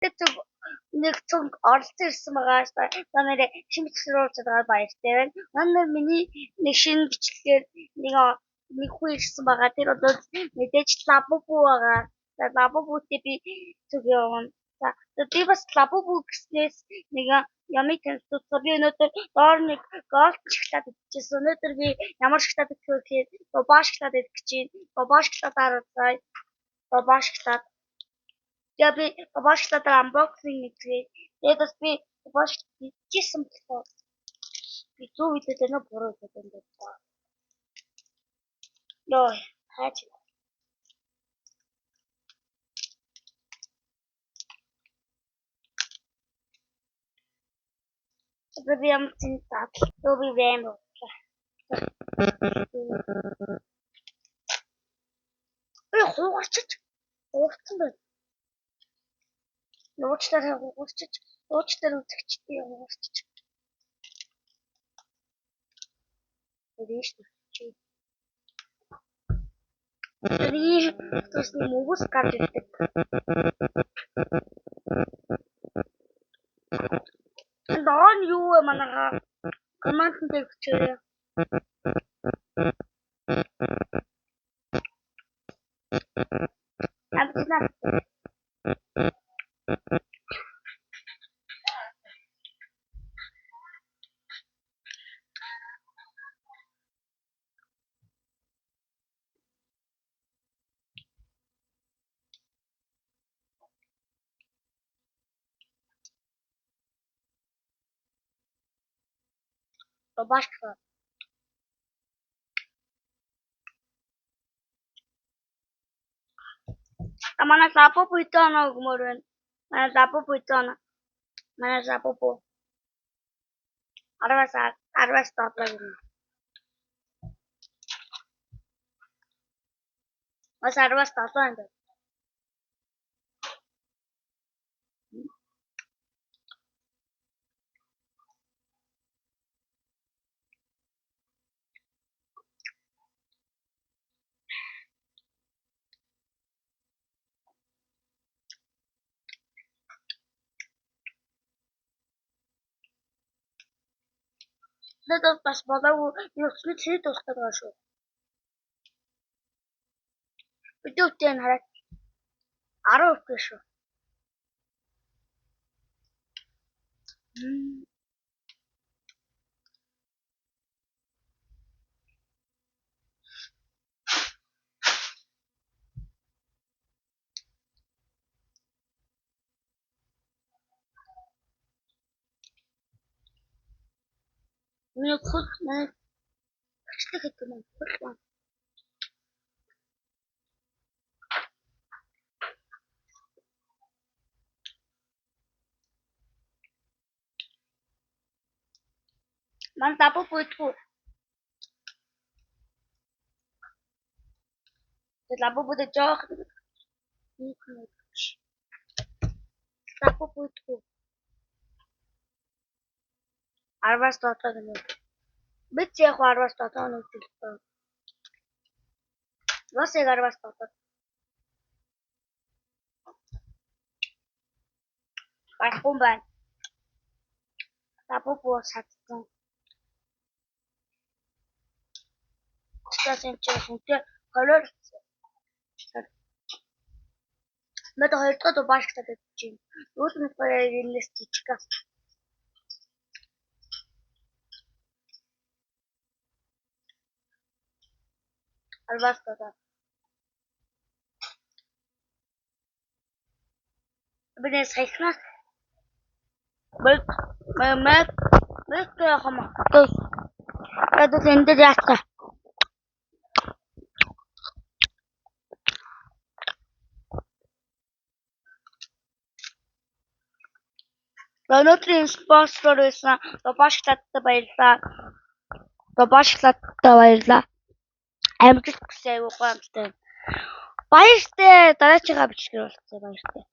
Тэг нэг цог оролцсон ирсэн байгаа. Та нэрээ шинэ бичлэгээр байгаа баяртай байна. Манай миний нэг шинэ бичлэгээр нэг хүн ирсэн байгаа. Тэр одоо мэдээж лабубу байгаа. Лабубутэй би цог явна. За би бас лабубу гэснээс нэг ямиг танилцуулсан. Би өнөөдөр доор нэг голд шоколад идчихсэн. Өнөөдөр би ямар шоколад идэх вэ гэхээр бобаа шоколад идэх гэж байна. Бобаа шоколадаар уусаа. Бобаа шоколад. Тэгээ би бобаа шоколадаар unboxing хийгээ. Тэгээд бас би бобаа шоколад идчихсэн болохоор би зөв хэлээд байна уу буруу хэлээд байна. Йоо, хаач. Би ямар ч таад би вэм. Хуурчиж уурсан байна. Нууцлаараа хуурчиж, нууцлаар үзэгчтэй хуурчиж. Эдэж чи. Тэрий тусны мөвс гарч ирдэг. Даан юу вэ манайхаа? Команд дээр хүчээрээ. Амтнаа. Бабашка. Mana sapo puitono gumorun. Mana sapo puitono. Mana sapo po. Arvas stop lagi. Mas arvas stop lagi. Надад бас болоогүй юусны цэд тусдаг байгаа шүү. Видеотэй нь хараад 10 өг шүү. Нэг хөл нэг хэвчлэг гэдэг юм хөл. Ман тапо puitku. Тапо буде жоох. Тапо puitku. Arvas tootad nüüd. Miks see arvas tootad nüüd? Las see arvas tootad. Kas kumbe? Tapu puhas sattuu. Sitä sen työ kalorissa. Mä tohon tuota paskata tettiin. Uus nyt voi illestichka. Alvastata. Bine sayıklar. Belki ama. Ya da seni de yaptı. Өнөөдрийн спонсор байсан Добашлагтад баярлалаа. Амжилт хүсье аюу гой амжилт. Баяртай дараачихаа бичлэгээр болцгоо баяртай.